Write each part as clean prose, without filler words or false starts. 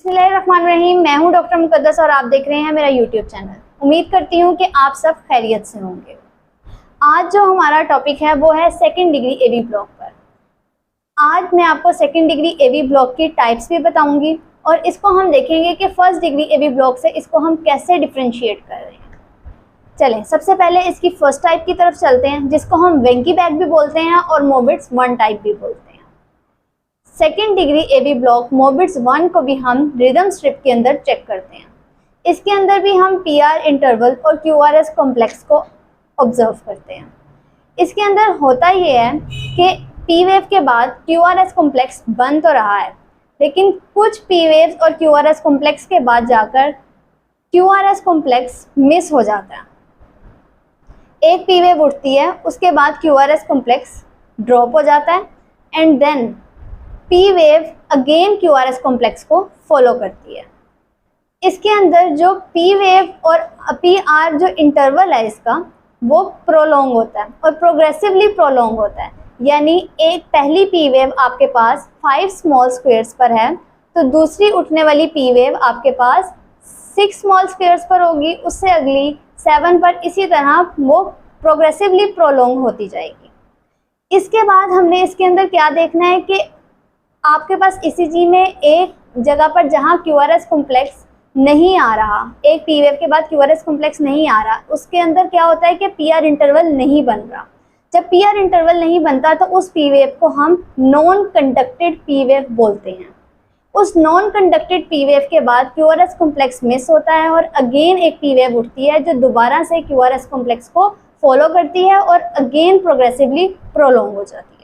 बिस्मिल्लाहिर्रहमानिर्रहीम। मैं हूं डॉक्टर मुकद्दस और आप देख रहे हैं मेरा यूट्यूब चैनल। उम्मीद करती हूं कि आप सब खैरियत से होंगे। आज जो हमारा टॉपिक है वो है सेकंड डिग्री एवी ब्लॉक पर। आज मैं आपको सेकंड डिग्री एवी ब्लॉक की टाइप्स भी बताऊंगी और इसको हम देखेंगे कि फर्स्ट डिग्री एवी ब्लॉक से इसको हम कैसे डिफ्रेंशिएट कर रहे हैं। चलें, सबसे पहले इसकी फर्स्ट टाइप की तरफ चलते हैं, जिसको हम वेंकी बैग भी बोलते हैं और मोबिट्स 1 टाइप भी बोलते हैं। Second degree AV block Mobitz 1 को भी हम रिदम स्ट्रिप के अंदर चेक करते हैं। इसके अंदर भी हम पीआर इंटरवल और क्यूआरएस कॉम्प्लेक्स को ऑब्जर्व करते हैं। इसके अंदर होता ये है कि पी वेव के बाद क्यूआरएस कॉम्प्लेक्स बन तो रहा है, लेकिन कुछ पी वेव्स और क्यूआरएस कॉम्प्लेक्स के बाद जाकर क्यूआरएस कॉम्प्लेक्स मिस हो जाता है। एक पी वेव उठती है, उसके बाद क्यूआरएस कॉम्प्लेक्स ड्रॉप हो जाता है and then P wave again QRS complex को फॉलो करती है। इसके अंदर जो पी वेव और पी आर जो इंटरवल है इसका वो प्रोलॉन्ग होता है और प्रोग्रेसिवली प्रोलॉन्ग होता है। यानी एक पहली पी वेव आपके पास 5 स्मॉल स्क्वायर्स पर है तो दूसरी उठने वाली पी वेव आपके पास 6 स्मॉल स्क्वायर्स पर होगी, उससे अगली 7 पर, इसी तरह वो प्रोग्रेसिवली प्रोलॉन्ग होती जाएगी। इसके बाद हमने इसके अंदर क्या देखना है कि आपके पास ईसीजी में एक जगह पर जहां क्यूआरएस कॉम्प्लेक्स नहीं आ रहा, एक पी वेव के बाद क्यूआरएस कॉम्प्लेक्स नहीं आ रहा, उसके अंदर क्या होता है कि पीआर इंटरवल नहीं बन रहा। जब पीआर इंटरवल नहीं बनता तो उस पी वेव को हम नॉन कंडक्टेड पी वेव बोलते हैं। उस नॉन कंडक्टेड पी वेव के बाद क्यूआरएस कॉम्प्लेक्स मिस होता है और अगेन एक पी वेव उठती है जो दोबारा से क्यूआरएस कॉम्प्लेक्स को फॉलो करती है और अगेन प्रोग्रेसिवली प्रोलॉन्ग हो जाती है।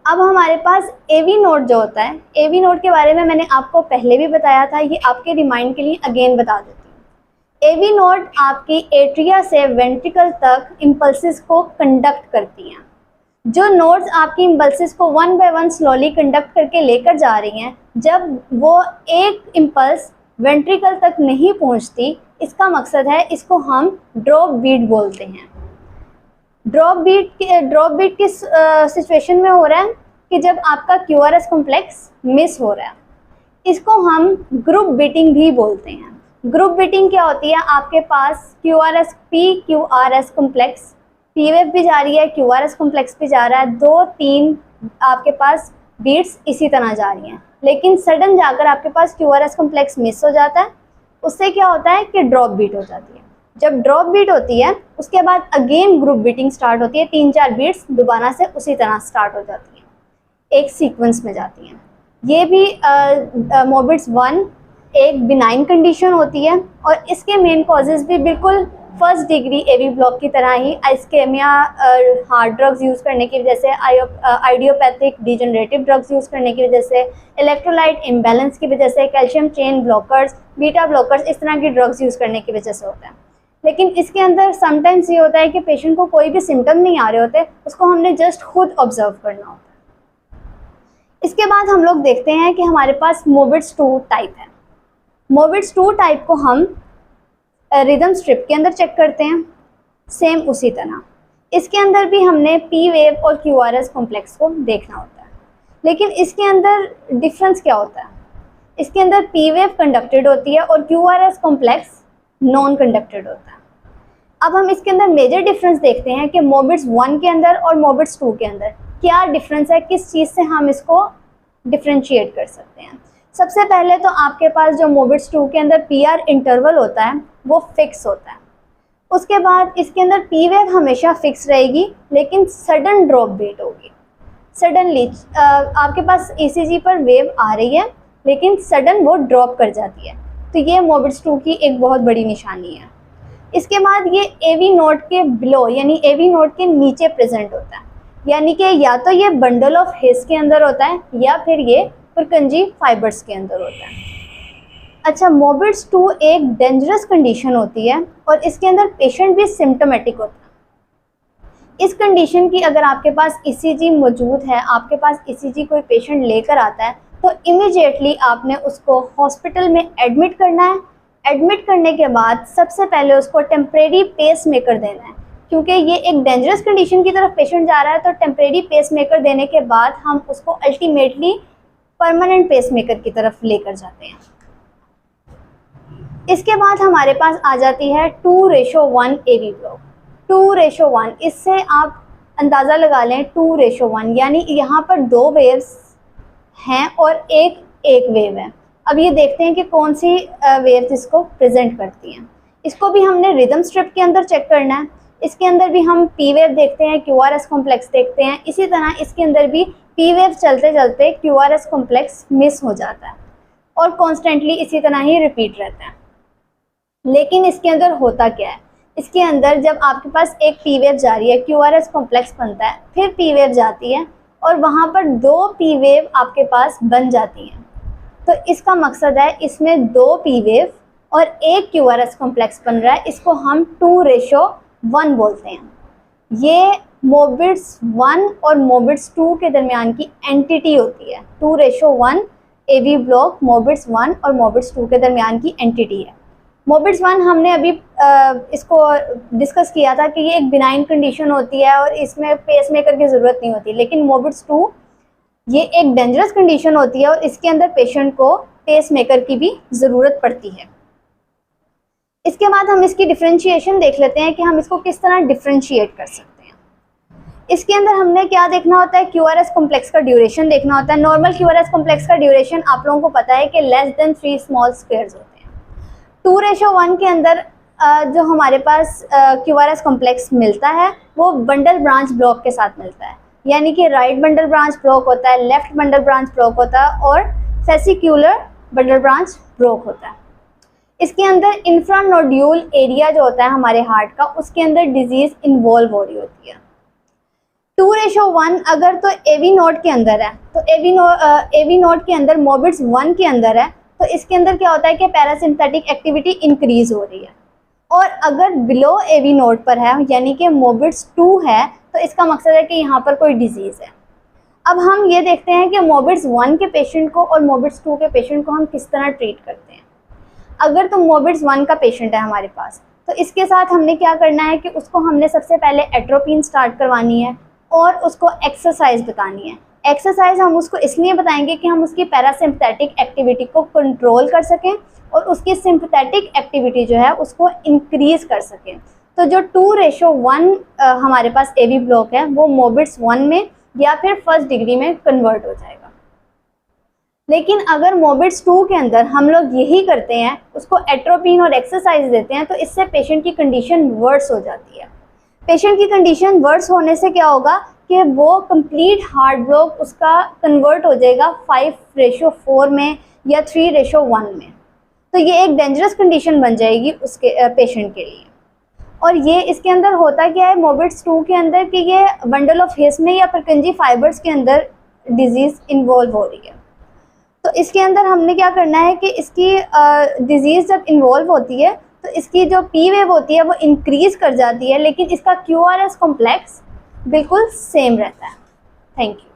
अब हमारे पास एवी नोड जो होता है, एवी नोड के बारे में मैंने आपको पहले भी बताया था, ये आपके रिमाइंड के लिए अगेन बता देती हूँ। एवी नोड आपकी एट्रिया से वेंट्रिकल तक इम्पल्सिस को कंडक्ट करती हैं। जो नोड्स आपकी इम्पल्सिस को 1 बाय 1 स्लोली कंडक्ट करके लेकर जा रही हैं, जब वो एक इम्पल्स वेंट्रिकल तक नहीं पहुँचती, इसका मकसद है इसको हम ड्रॉप बीट बोलते हैं। ड्रॉप बीट किस सिचुएशन में हो रहा है कि जब आपका क्यूआरएस कॉम्प्लेक्स मिस हो रहा है। इसको हम ग्रुप बीटिंग भी बोलते हैं। ग्रुप बीटिंग क्या होती है, आपके पास क्यूआरएस कॉम्प्लेक्स, पी वेव भी जा रही है, क्यूआरएस कॉम्प्लेक्स भी जा रहा है, 2-3 आपके पास बीट्स इसी तरह जा रही हैं, लेकिन सडन जाकर आपके पास क्यूआरएस कॉम्प्लेक्स मिस हो जाता है। उससे क्या होता है कि ड्रॉप बीट हो जाती है। जब ड्रॉप बीट होती है उसके बाद अगेन ग्रुप बीटिंग स्टार्ट होती है, 3-4 बीट्स दोबारा से उसी तरह स्टार्ट हो जाती हैं, एक सीक्वेंस में जाती हैं। ये भी मोबिट्स 1 एक बिनाइन कंडीशन होती है और इसके मेन कॉजेज़ भी बिल्कुल फर्स्ट डिग्री एवी ब्लॉक की तरह ही आइस्केमिया, हार्ड ड्रग्स यूज़ करने की वजह से, आइडियोपैथिक डिजनरेटिव ड्रग्स यूज़ करने की वजह से, इलेक्ट्रोलाइट इम्बैलेंस की वजह से, calcium chain blockers, beta blockers, इस तरह की ड्रग्स यूज़ करने की वजह से होता है। लेकिन इसके अंदर समटाइम्स ये होता है कि पेशेंट को कोई भी सिम्टम नहीं आ रहे होते, उसको हमने जस्ट खुद ऑब्जर्व करना होता है। इसके बाद हम लोग देखते हैं कि हमारे पास मोबिट्स 2 टाइप है। मोबिट्स 2 टाइप को हम रिदम स्ट्रिप के अंदर चेक करते हैं, सेम उसी तरह। इसके अंदर भी हमने पी वेव और क्यूआरएस कॉम्प्लेक्स को देखना होता है, लेकिन इसके अंदर डिफरेंस क्या होता है, इसके अंदर पी वेव कंडक्टेड होती है और क्यूआरएस कॉम्प्लेक्स नॉन कंडक्टेड होता है। अब हम इसके अंदर मेजर डिफरेंस देखते हैं कि मोबिट्स 1 के अंदर और मोबिट्स 2 के अंदर क्या डिफरेंस है, किस चीज़ से हम इसको डिफ्रेंशिएट कर सकते हैं। सबसे पहले तो आपके पास जो मोबिट्स 2 के अंदर पीआर इंटरवल होता है वो फिक्स होता है। उसके बाद इसके अंदर पी वेव हमेशा फिक्स रहेगी, लेकिन सडन ड्रॉप बीट होगी। सडनली आपके पास ईसीजी पर वेव आ रही है लेकिन सडन वो ड्रॉप कर जाती है, तो ये मोबिट्स 2 की एक बहुत बड़ी निशानी है। इसके बाद ये एवी नोड के बिलो यानी एवी नोड के नीचे प्रेजेंट होता है, यानी कि या तो ये बंडल ऑफ हिस के अंदर होता है या फिर ये पुरकंजी फाइबर्स के अंदर होता है। अच्छा, मोबिट्स 2 एक डेंजरस कंडीशन होती है और इसके अंदर पेशेंट भी सिम्टोमेटिक होता है। इस कंडीशन की अगर आपके पास ईसीजी मौजूद है, आपके पास ईसीजी कोई पेशेंट लेकर आता है, तो इमीडिएटली आपने उसको हॉस्पिटल में एडमिट करना है। एडमिट करने के बाद सबसे पहले उसको टेम्परेरी पेस मेकर देना है, क्योंकि ये एक डेंजरस कंडीशन की तरफ पेशेंट जा रहा है, तो टेम्परेरी पेस मेकर देने के बाद हम उसको अल्टीमेटली परमानेंट पेसमेकर की तरफ लेकर जाते हैं। इसके बाद हमारे पास आ जाती है 2:1 AV ब्लॉक। 2:1, इससे आप अंदाज़ा लगा लें 2:1, यानी यहाँ पर 2 वेव्स हैं और एक वेव है। अब ये देखते हैं कि कौन सी वेव्स इसको प्रेजेंट करती हैं। इसको भी हमने रिदम स्ट्रिप के अंदर चेक करना है। इसके अंदर भी हम पी वेव देखते हैं, QRS कॉम्प्लेक्स देखते हैं। इसी तरह इसके अंदर भी पी वेव चलते चलते QRS कॉम्प्लेक्स मिस हो जाता है और कॉन्स्टेंटली इसी तरह ही रिपीट रहता है। लेकिन इसके अंदर होता क्या है, इसके अंदर जब आपके पास एक पी वेव जा रही है, QRS कॉम्प्लेक्स बनता है, फिर पी वेव जाती है और वहाँ पर 2 पी वेव आपके पास बन जाती हैं। तो इसका मकसद है इसमें 2 पी वेव और एक QRS कॉम्प्लेक्स बन रहा है। इसको हम 2:1 बोलते हैं। ये मोबिट्स 1 और मोबिट्स 2 के दरमियान की एंटिटी होती है। 2:1 AV ब्लॉक मोबिट्स 1 और मोबिट्स 2 के दरमियान की एंटिटी है। मोबिट्स 1 हमने अभी इसको डिस्कस किया था कि ये एक बिनाइन कंडीशन होती है और इसमें पेसमेकर की ज़रूरत नहीं होती। लेकिन मोबिट्स 2 ये एक डेंजरस कंडीशन होती है और इसके अंदर पेशेंट को पेसमेकर की भी ज़रूरत पड़ती है। इसके बाद हम इसकी डिफ्रेंशिएशन देख लेते हैं कि हम इसको किस तरह डिफ्रेंशिएट कर सकते हैं। इसके अंदर हमने क्या देखना होता है, QRS कॉम्प्लेक्स का ड्यूरेशन देखना होता है। नॉर्मल QRS कॉम्प्लेक्स का ड्यूरेशन आप लोगों को पता है कि लेस देन 3 स्मॉल स्क्वायर्स होते हैं। 2:1 के अंदर जो हमारे पास QRS कॉम्प्लेक्स मिलता है वो बंडल ब्रांच ब्लॉक के साथ मिलता है, यानी कि राइट बंडल ब्रांच ब्लॉक होता है, लेफ्ट बंडल ब्रांच ब्लॉक होता है और फेसिक्यूलर बंडल ब्रांच ब्लॉक होता है। इसके अंदर इंफ्रानोड्यूल एरिया जो होता है हमारे हार्ट का, उसके अंदर डिजीज इन्वॉल्व हो रही होती है। 2:1 अगर तो AV नोड के अंदर है, तो AV नोड के अंदर मोबिट्स 1 के अंदर है, तो इसके अंदर क्या होता है कि पैरासिम्पैथिक एक्टिविटी इंक्रीज हो रही है। और अगर बिलो AV नोड पर है, यानी कि मोबिट्स 2 है, तो इसका मकसद है कि यहाँ पर कोई डिजीज़ है। अब हम ये देखते हैं कि मोबिट्स 1 के पेशेंट को और मोबिट्स 2 के पेशेंट को हम किस तरह ट्रीट करते हैं। अगर तो मोबिट्स 1 का पेशेंट है हमारे पास, तो इसके साथ हमने क्या करना है कि उसको हमने सबसे पहले एट्रोपिन स्टार्ट करवानी है और उसको एक्सरसाइज बतानी है। एक्सरसाइज हम उसको इसलिए बताएंगे कि हम उसकी पैरासिम्पैथिक एक्टिविटी को कंट्रोल कर सकें और उसकी सिंपैथेटिक एक्टिविटी जो है उसको इंक्रीज कर सकें। तो जो 2:1 हमारे पास AV ब्लॉक है वो मोबिट्स 1 में या फिर फर्स्ट डिग्री में कन्वर्ट हो जाएगा। लेकिन अगर मोबिट्स 2 के अंदर हम लोग यही करते हैं, उसको एट्रोपिन और एक्सरसाइज देते हैं, तो इससे पेशेंट की कंडीशन वर्स हो जाती है। पेशेंट की कंडीशन वर्स होने से क्या होगा कि वो कंप्लीट हार्ट ब्लॉक उसका कन्वर्ट हो जाएगा 5:4 में या 3:1 में। तो ये एक डेंजरस कंडीशन बन जाएगी उसके पेशेंट के लिए। और ये इसके अंदर होता क्या है मोबिट्स 2 के अंदर कि ये बंडल ऑफ हिस में या परकंजी फाइबर्स के अंदर डिजीज़ इन्वॉल्व हो रही है। तो इसके अंदर हमने क्या करना है कि इसकी डिजीज़ जब इन्वॉल्व होती है तो इसकी जो पी वेव होती है वो इंक्रीज़ कर जाती है, लेकिन इसका QRS कॉम्प्लेक्स बिल्कुल सेम रहता है। Thank you.